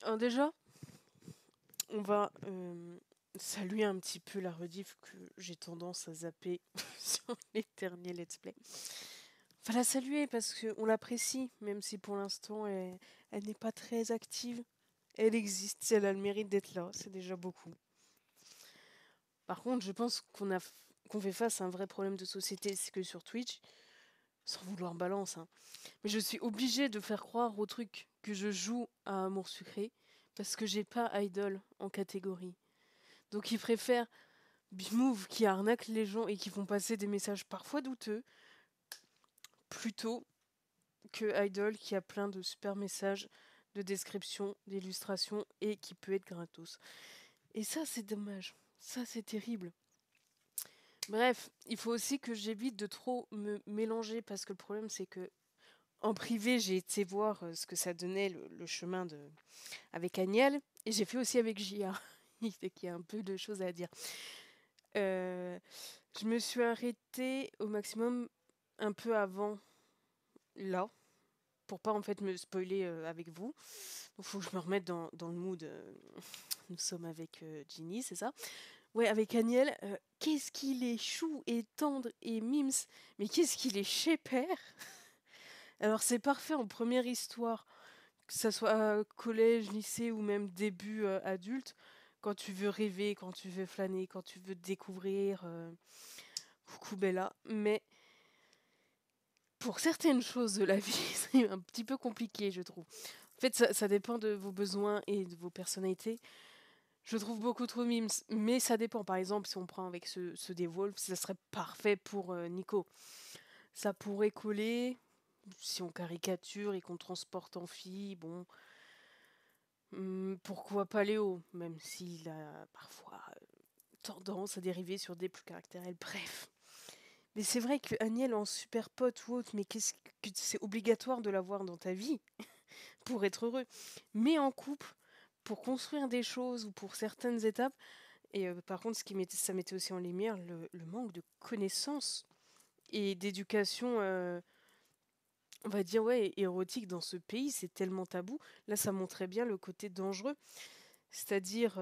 Alors déjà, on va saluer un petit peu la rediff que j'ai tendance à zapper sur les derniers let's play. Enfin, la saluer parce qu'on l'apprécie, même si pour l'instant elle n'est pas très active. Elle existe, si elle a le mérite d'être là, c'est déjà beaucoup. Par contre, je pense qu'on fait face à un vrai problème de société, c'est que sur Twitch, sans vouloir balance, hein, mais je suis obligée de faire croire au truc que je joue à Amour Sucré parce que j'ai pas idol en catégorie. Donc ils préfèrent Bmove qui arnaque les gens et qui font passer des messages parfois douteux, plutôt que Idol qui a plein de super messages de description, d'illustration et qui peut être gratos. Et ça, c'est dommage. Ça, c'est terrible. Bref, il faut aussi que j'évite de trop me mélanger parce que le problème, c'est que en privé, j'ai été voir ce que ça donnait le chemin avec Agnel et j'ai fait aussi avec Gia. Il fait qu'il y a un peu de choses à dire. Euh, je me suis arrêtée au maximum un peu avant là, pour pas en fait me spoiler avec vous. Il faut que je me remette dans le mood. Nous sommes avec Ginny, c'est ça? Ouais, avec Aniel. Qu'est-ce qu'il est chou et tendre et mims, mais qu'est-ce qu'il est chez père. Alors c'est parfait en première histoire, que ça soit collège, lycée ou même début adulte, quand tu veux rêver, quand tu veux flâner, quand tu veux découvrir. Coucou Bella. Mais pour certaines choses de la vie, c'est un petit peu compliqué, je trouve. En fait, ça dépend de vos besoins et de vos personnalités. Je trouve beaucoup trop mimes, mais ça dépend. Par exemple, si on prend avec ce des Wolves, ça serait parfait pour Nico. Ça pourrait coller si on caricature et qu'on transporte en fille. Bon, pourquoi pas Léo, même s'il a parfois tendance à dériver sur des plus caractériels. Bref. Mais c'est vrai que Agnel en super pote ou autre, mais qu'est-ce que c'est obligatoire de l'avoir dans ta vie pour être heureux. Mais en couple, pour construire des choses ou pour certaines étapes, et par contre, ça mettait aussi en lumière le manque de connaissances et d'éducation, on va dire, ouais, érotique dans ce pays. C'est tellement tabou. Là, ça montrait bien le côté dangereux. C'est-à-dire,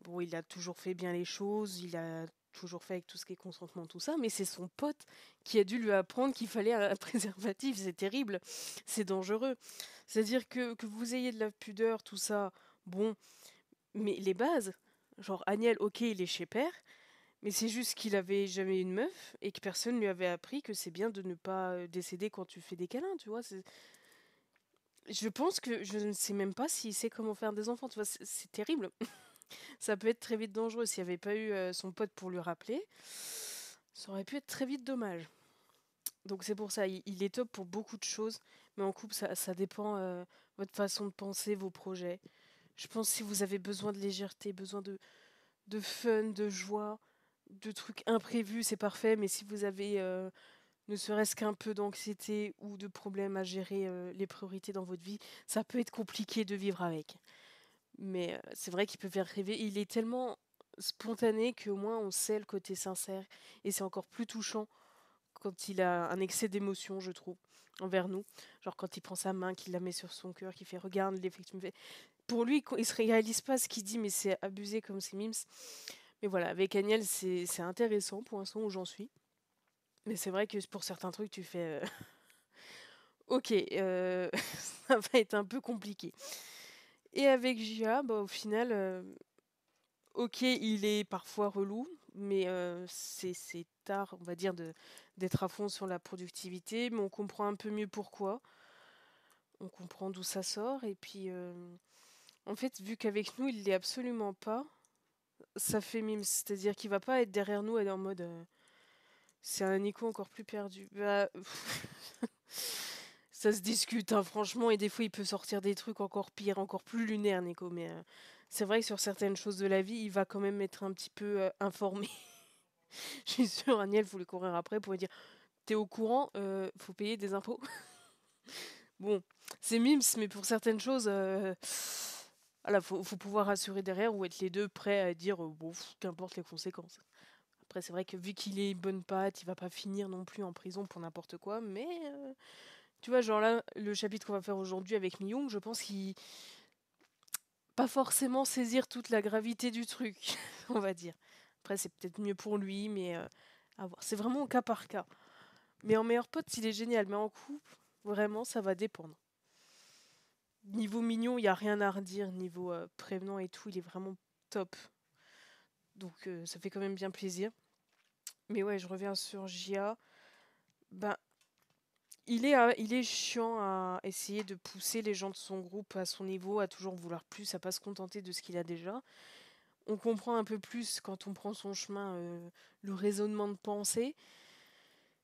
bon, il a toujours fait bien les choses, il a toujours fait avec tout ce qui est consentement, tout ça, mais c'est son pote qui a dû lui apprendre qu'il fallait un préservatif. C'est terrible, c'est dangereux. C'est-à-dire que vous ayez de la pudeur, tout ça, bon, mais les bases, genre Agnel, ok, il est chez père, mais c'est juste qu'il avait jamais eu une meuf et que personne lui avait appris que c'est bien de ne pas décéder quand tu fais des câlins, tu vois. Je pense que je ne sais même pas s'il sait comment faire des enfants, tu vois, c'est terrible. Ça peut être très vite dangereux s'il n'y avait pas eu son pote pour lui rappeler. Ça aurait pu être très vite dommage. Donc c'est pour ça, il est top pour beaucoup de choses, mais en couple, ça dépend votre façon de penser, vos projets. Je pense que si vous avez besoin de légèreté, besoin de fun, de joie, de trucs imprévus, c'est parfait. Mais si vous avez ne serait-ce qu'un peu d'anxiété ou de problèmes à gérer les priorités dans votre vie, ça peut être compliqué de vivre avec. Mais c'est vrai qu'il peut faire rêver. Il est tellement spontané qu'au moins on sait le côté sincère. Et c'est encore plus touchant quand il a un excès d'émotion, je trouve, envers nous. Genre quand il prend sa main, qu'il la met sur son cœur, qu'il fait regarde l'effet que tu me fais. Pour lui, il se réalise pas ce qu'il dit, mais c'est abusé comme c'est mimes. Mais voilà, avec Agnel, c'est intéressant pour l'instant où j'en suis. Mais c'est vrai que pour certains trucs, tu fais ok, ça va être un peu compliqué. Et avec Gia, bah, au final, ok, il est parfois relou, mais c'est tard, on va dire, d'être à fond sur la productivité, mais on comprend un peu mieux pourquoi. On comprend d'où ça sort, et puis en fait, vu qu'avec nous, il l'est absolument pas, ça fait mime, c'est-à-dire qu'il va pas être derrière nous et en mode c'est un Nico encore plus perdu. Bah, ça se discute, hein, franchement, et des fois il peut sortir des trucs encore pires, encore plus lunaires, Nico, mais c'est vrai que sur certaines choses de la vie, il va quand même être un petit peu informé. Je suis sûre, Agnel voulait courir après pour lui dire t'es au courant, faut payer des impôts. Bon, c'est mimes, mais pour certaines choses, voilà, faut pouvoir assurer derrière ou être les deux prêts à dire bon, qu'importe les conséquences. Après, c'est vrai que vu qu'il est bonne patte, il va pas finir non plus en prison pour n'importe quoi, mais tu vois, genre là, le chapitre qu'on va faire aujourd'hui avec Myung, je pense qu'il pas forcément saisir toute la gravité du truc, on va dire. Après, c'est peut-être mieux pour lui, mais à voir. C'est vraiment au cas par cas. Mais en meilleur pote, il est génial. Mais en couple, vraiment, ça va dépendre. Niveau mignon, il n'y a rien à redire. Niveau prévenant et tout, il est vraiment top. Donc, ça fait quand même bien plaisir. Mais ouais, je reviens sur Gia. Ben, il est chiant à essayer de pousser les gens de son groupe à son niveau, à toujours vouloir plus, à pas se contenter de ce qu'il a déjà. On comprend un peu plus quand on prend son chemin le raisonnement de pensée.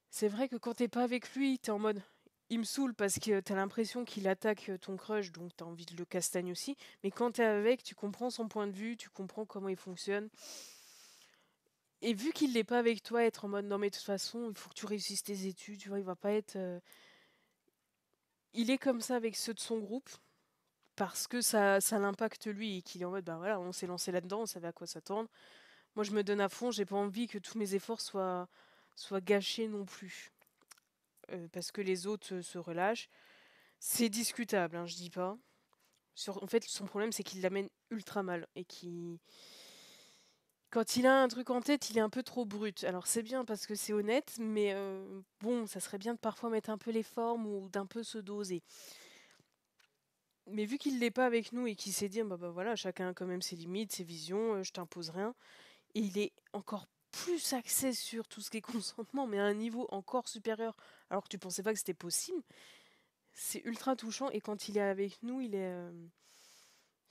C'est vrai que quand t'es pas avec lui, t'es en mode il me saoule parce que t'as l'impression qu'il attaque ton crush, donc t'as envie de le castagne aussi. Mais quand t'es avec, tu comprends son point de vue, tu comprends comment il fonctionne. Et vu qu'il n'est pas avec toi, être en mode non mais de toute façon, il faut que tu réussisses tes études, tu vois, il va pas être. Il est comme ça avec ceux de son groupe parce que ça l'impacte lui et qu'il est en mode bah voilà, on s'est lancé là-dedans, on savait à quoi s'attendre. Moi je me donne à fond, j'ai pas envie que tous mes efforts soient gâchés non plus. Parce que les autres se relâchent. C'est discutable, hein, je dis pas. En fait, son problème, c'est qu'il l'amène ultra mal et qui, quand il a un truc en tête, il est un peu trop brut. Alors c'est bien parce que c'est honnête, mais bon, ça serait bien de parfois mettre un peu les formes ou d'un peu se doser. Mais vu qu'il l'est pas avec nous et qu'il s'est dit, bah voilà, chacun a quand même ses limites, ses visions, je t'impose rien, et il est encore plus axé sur tout ce qui est consentement, mais à un niveau encore supérieur, alors que tu pensais pas que c'était possible. C'est ultra touchant et quand il est avec nous, il est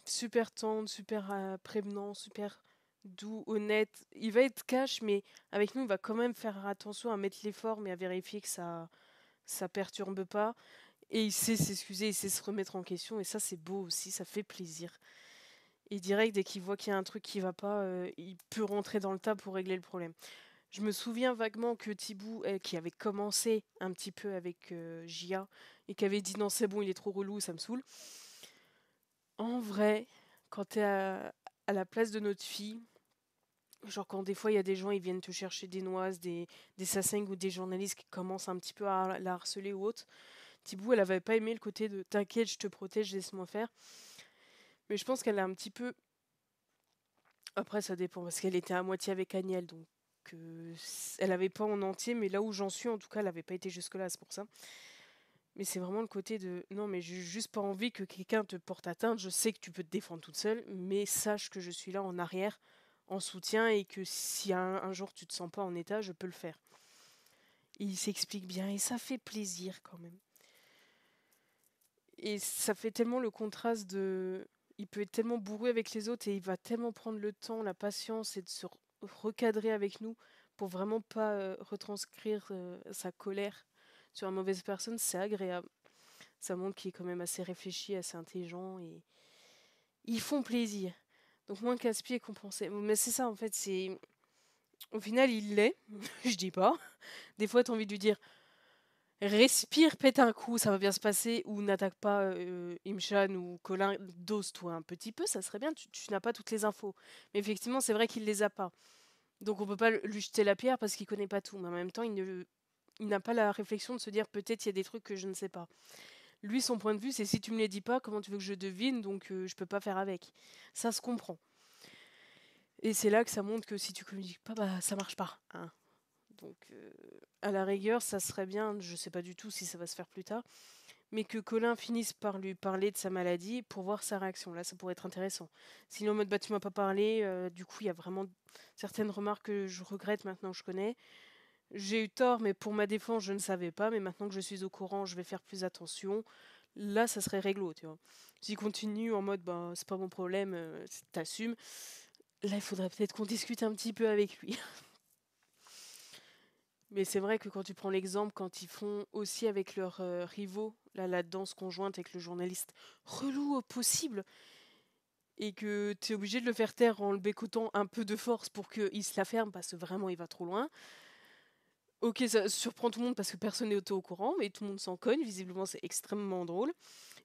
super tendre, super prévenant, super doux, honnête. Il va être cash, mais avec nous, il va quand même faire attention à mettre l'effort, mais à vérifier que ça perturbe pas. Et il sait s'excuser, il sait se remettre en question, et ça, c'est beau aussi, ça fait plaisir. Et direct, dès qu'il voit qu'il y a un truc qui va pas, il peut rentrer dans le tas pour régler le problème. Je me souviens vaguement que Thibaut, qui avait commencé un petit peu avec Gia, et qui avait dit non, c'est bon, il est trop relou, ça me saoule. En vrai, quand t'es à la place de notre fille, genre quand des fois il y a des gens, ils viennent te chercher des noises, des sasaengs ou des journalistes qui commencent un petit peu à la harceler ou autre, Thibaut, elle avait pas aimé le côté de t'inquiète, je te protège, laisse-moi faire. Mais je pense qu'elle a un petit peu. Après, ça dépend, parce qu'elle était à moitié avec Agnès, donc elle avait pas en entier, mais là où j'en suis, en tout cas, elle avait pas été jusque-là, c'est pour ça. Mais c'est vraiment le côté de non, mais j'ai juste pas envie que quelqu'un te porte atteinte. Je sais que tu peux te défendre toute seule, mais sache que je suis là en arrière, en soutien, et que si un jour tu te sens pas en état, je peux le faire. Et il s'explique bien, et ça fait plaisir quand même. Et ça fait tellement le contraste de. Il peut être tellement bourré avec les autres et il va tellement prendre le temps, la patience et de se recadrer avec nous pour vraiment pas retranscrire sa colère sur une mauvaise personne, c'est agréable. Ça montre qu'il est quand même assez réfléchi, assez intelligent et ils font plaisir. Donc moins casse-pied compensé. Mais c'est ça en fait, c'est. Au final, il l'est, je dis pas. Des fois, t'as envie de lui dire respire, pète un coup, ça va bien se passer, ou n'attaque pas Imchan ou Colin, dose-toi un petit peu, ça serait bien, tu n'as pas toutes les infos. Mais effectivement, c'est vrai qu'il les a pas. Donc on peut pas lui jeter la pierre parce qu'il connaît pas tout, mais en même temps, il n'a pas la réflexion de se dire peut-être il y a des trucs que je ne sais pas. Lui, son point de vue, c'est si tu me les dis pas, comment tu veux que je devine, donc je peux pas faire avec. Ça se comprend. Et c'est là que ça montre que si tu communiques pas, bah ça marche pas, hein. Donc, à la rigueur, ça serait bien, je sais pas du tout si ça va se faire plus tard, mais que Colin finisse par lui parler de sa maladie pour voir sa réaction. Là, ça pourrait être intéressant. Sinon, en mode bah tu m'as pas parlé, du coup, il y a vraiment certaines remarques que je regrette maintenant que je connais. J'ai eu tort, mais pour ma défense, je ne savais pas, mais maintenant que je suis au courant, je vais faire plus attention. Là, ça serait réglo, tu vois. S'il continue en mode bah c'est pas mon problème, t'assumes. Là, il faudrait peut-être qu'on discute un petit peu avec lui. Mais c'est vrai que quand tu prends l'exemple, quand ils font aussi avec leurs rivaux, là, la danse conjointe avec le journaliste relou au possible, et que tu es obligé de le faire taire en le bécotant un peu de force pour qu'il se la ferme parce que vraiment il va trop loin. Ok, ça surprend tout le monde parce que personne n'est au courant, mais tout le monde s'en cogne, visiblement c'est extrêmement drôle.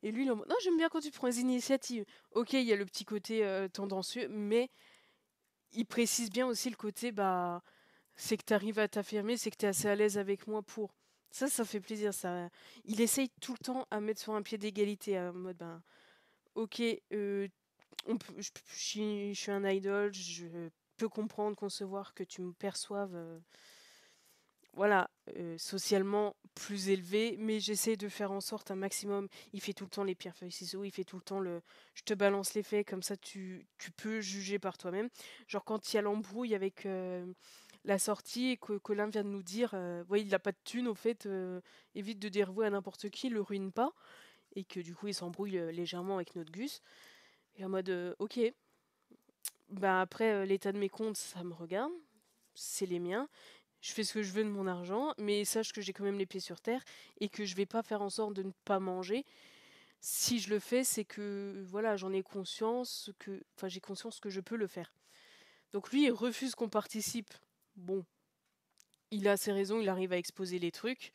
Et lui, il est en mode, non, j'aime bien quand tu prends les initiatives. Ok, il y a le petit côté tendancieux, mais il précise bien aussi le côté, bah, c'est que tu arrives à t'affirmer, c'est que tu es assez à l'aise avec moi pour. Ça fait plaisir. Ça. Il essaye tout le temps à mettre sur un pied d'égalité, en mode, ben, ok, je suis un idol, je peux comprendre, concevoir que tu me perçoives, voilà, socialement plus élevé, mais j'essaie de faire en sorte un maximum. Il fait tout le temps les pierres feuilles ciseaux, il fait tout le temps le je te balance les faits, comme ça tu peux juger par toi-même. Genre quand il y a l'embrouille avec la sortie et que Colin vient de nous dire ouais, il a pas de thune au fait, évite de dire oui à n'importe qui, le ruine pas, et que du coup il s'embrouille légèrement avec notre Gus. Et en mode ok, bah après l'état de mes comptes ça me regarde, c'est les miens. Je fais ce que je veux de mon argent, mais sache que j'ai quand même les pieds sur terre et que je vais pas faire en sorte de ne pas manger. Si je le fais, c'est que voilà, j'en ai conscience que, enfin, j'ai conscience que je peux le faire. Donc lui, il refuse qu'on participe. Bon, il a ses raisons, il arrive à exposer les trucs.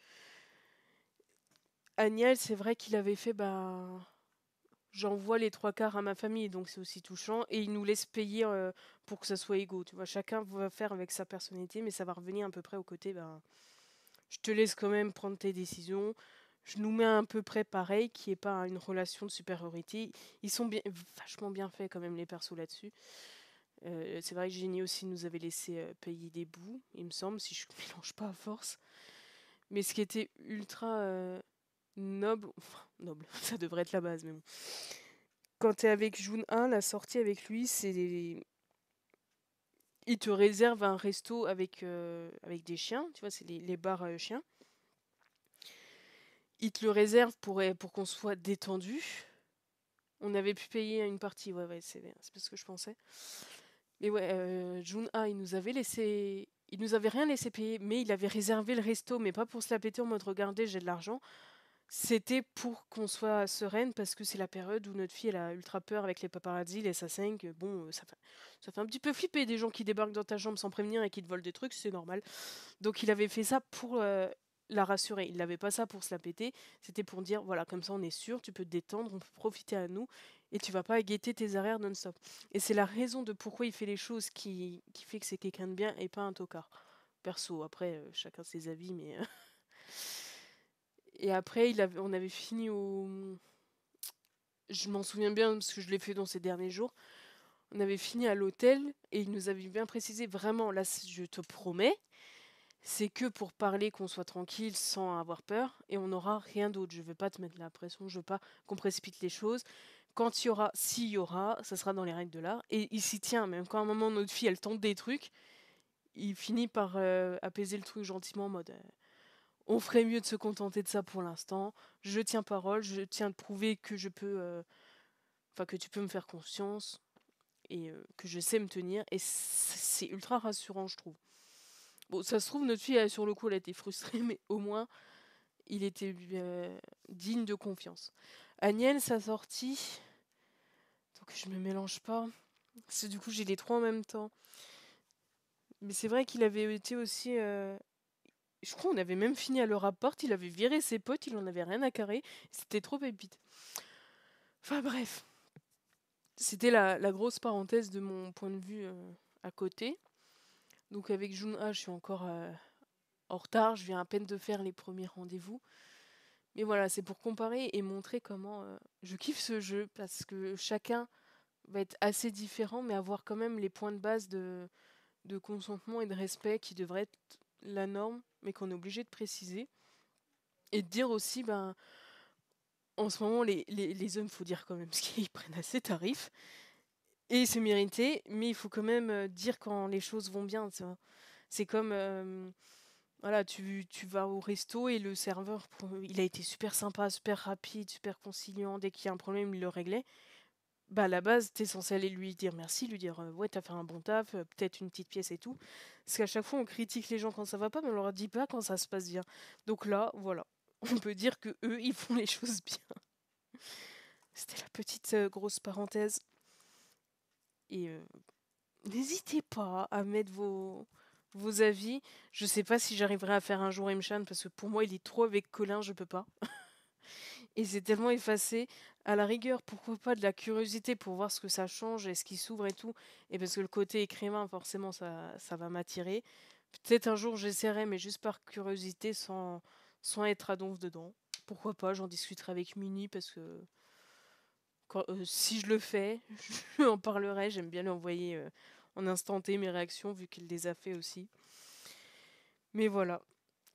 Agnès, c'est vrai qu'il avait fait, bah, j'envoie les trois quarts à ma famille, donc c'est aussi touchant. Et il nous laisse payer pour que ça soit égaux. Tu vois, chacun va faire avec sa personnalité, mais ça va revenir à peu près au côté, bah, je te laisse quand même prendre tes décisions. Je nous mets à peu près pareil, qui est pas une relation de supériorité. Ils sont bien, vachement bien faits quand même les persos là-dessus. C'est vrai que Génie aussi nous avait laissé payer des bouts, il me semble, si je ne mélange pas à force. Mais ce qui était ultra noble, enfin noble, ça devrait être la base, mais bon. Quand t'es avec Jun 1, la sortie avec lui, il te réserve un resto avec des chiens, tu vois, c'est les bars chiens. Il te le réserve pour qu'on soit détendu. On avait pu payer une partie, ouais, c'est pas ce que je pensais. Mais ouais, Jun-A, il nous avait rien laissé payer, mais il avait réservé le resto, mais pas pour se la péter en mode regardez, j'ai de l'argent. C'était pour qu'on soit sereine parce que c'est la période où notre fille elle a ultra peur avec les paparazzi, les assassins, que bon, ça fait un petit peu flipper des gens qui débarquent dans ta chambre sans prévenir et qui te volent des trucs, c'est normal. Donc il avait fait ça pour la rassurer. Il n'avait pas ça pour se la péter. C'était pour dire voilà, comme ça on est sûr, tu peux te détendre, on peut profiter à nous et tu vas pas guetter tes arrières non-stop. Et c'est la raison de pourquoi il fait les choses qui fait que c'est quelqu'un de bien et pas un tocard. Perso, après, chacun ses avis, mais. Et après, on avait fini au. Je m'en souviens bien parce que je l'ai fait dans ces derniers jours. On avait fini à l'hôtel et il nous avait bien précisé vraiment, là, je te promets, c'est que pour parler qu'on soit tranquille sans avoir peur et on n'aura rien d'autre. Je veux pas te mettre la pression, je veux pas qu'on précipite les choses. Quand il y aura, s'il y aura, ça sera dans les règles de l'art. Et il s'y tient, même quand à un moment notre fille elle tente des trucs, il finit par apaiser le truc gentiment en mode on ferait mieux de se contenter de ça pour l'instant. Je tiens parole, je tiens de prouver que je peux, enfin que tu peux me faire confiance et que je sais me tenir. Et c'est ultra rassurant, je trouve. Bon, ça se trouve, notre fille, sur le coup, elle a été frustrée, mais au moins, il était digne de confiance. Agnès, sa sortie, donc je me mélange pas, parce que du coup, j'ai les trois en même temps. Mais c'est vrai qu'il avait été aussi. Je crois qu'on avait même fini à leur rapport, il avait viré ses potes, il en avait rien à carrer. C'était trop pépite. Enfin bref, c'était la grosse parenthèse de mon point de vue à côté. Donc avec Jun-A, je suis encore en retard, je viens à peine de faire les premiers rendez-vous. Mais voilà, c'est pour comparer et montrer comment je kiffe ce jeu parce que chacun va être assez différent, mais avoir quand même les points de base de consentement et de respect qui devraient être la norme, mais qu'on est obligé de préciser. Et de dire aussi, ben, en ce moment, les hommes, faut dire quand même ce qu'ils prennent assez tarif. Et c'est mérité, mais il faut quand même dire quand les choses vont bien. Tu vois. C'est comme, voilà, tu vas au resto et le serveur, il a été super sympa, super rapide, super conciliant. Dès qu'il y a un problème, il le réglait. Bah, à la base, t'es censé aller lui dire merci, lui dire ouais, t'as fait un bon taf, peut-être une petite pièce et tout. Parce qu'à chaque fois, on critique les gens quand ça va pas, mais on leur dit pas quand ça se passe bien. Donc là, voilà, on peut dire que eux, ils font les choses bien. C'était la petite grosse parenthèse. Et n'hésitez pas à mettre vos avis. Je sais pas si j'arriverai à faire un jour Mchan parce que pour moi, il est trop avec Colin, je peux pas. Et c'est tellement effacé. À la rigueur, pourquoi pas de la curiosité pour voir ce que ça change et ce qui s'ouvre et tout. Et parce que le côté écrivain, forcément, ça va m'attirer. Peut-être un jour j'essaierai, mais juste par curiosité, sans être à donf dedans. Pourquoi pas, j'en discuterai avec Mini parce que Si je le fais, je en parlerai. J'aime bien lui envoyer en instanté mes réactions, vu qu'il les a fait aussi. Mais voilà,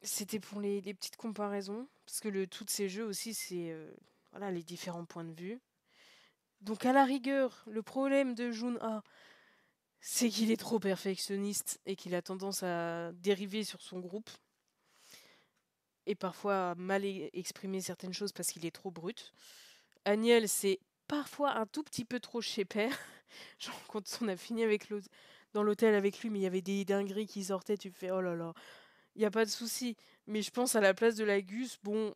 c'était pour les petites comparaisons. Parce que le tout de ces jeux aussi, c'est voilà, les différents points de vue. Donc à la rigueur, le problème de Jun-A, c'est qu'il est trop perfectionniste et qu'il a tendance à dériver sur son groupe. Et parfois à mal exprimer certaines choses parce qu'il est trop brut. Aniel, c'est parfois un tout petit peu trop chez père. Genre quand on a fini dans l'hôtel avec lui, mais il y avait des dingueries qui sortaient, tu fais oh là là, il n'y a pas de souci. Mais je pense à la place de la Gus, bon,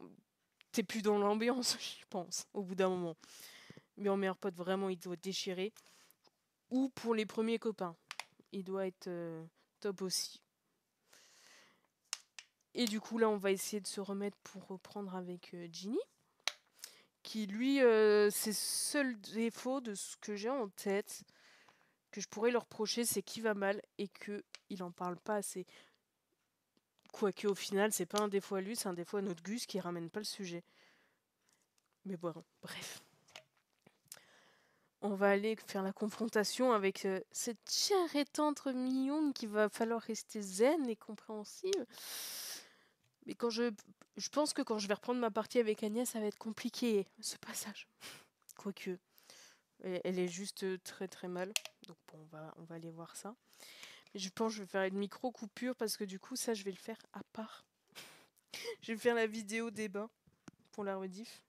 t'es plus dans l'ambiance, je pense, au bout d'un moment. Mais en meilleur pote, vraiment, il doit déchirer. Ou pour les premiers copains, il doit être top aussi. Et du coup, là, on va essayer de se remettre pour reprendre avec Ginny. Qui, lui, ses seuls défauts de ce que j'ai en tête, que je pourrais leur reprocher, c'est qu'il va mal et qu'il en parle pas assez. Quoique, au final, c'est pas un défaut à lui, c'est un défaut à notre Gus qui ramène pas le sujet. Mais bon, bref. On va aller faire la confrontation avec cette chère et tendre Mignonne qu'il va falloir rester zen et compréhensive. Mais je pense que quand je vais reprendre ma partie avec Agnès, ça va être compliqué, ce passage. Quoique, elle est juste très très mal. Donc bon, on va aller voir ça. Mais je pense que je vais faire une micro-coupure parce que du coup, ça, je vais le faire à part. Je vais faire la vidéo débat pour la rediff.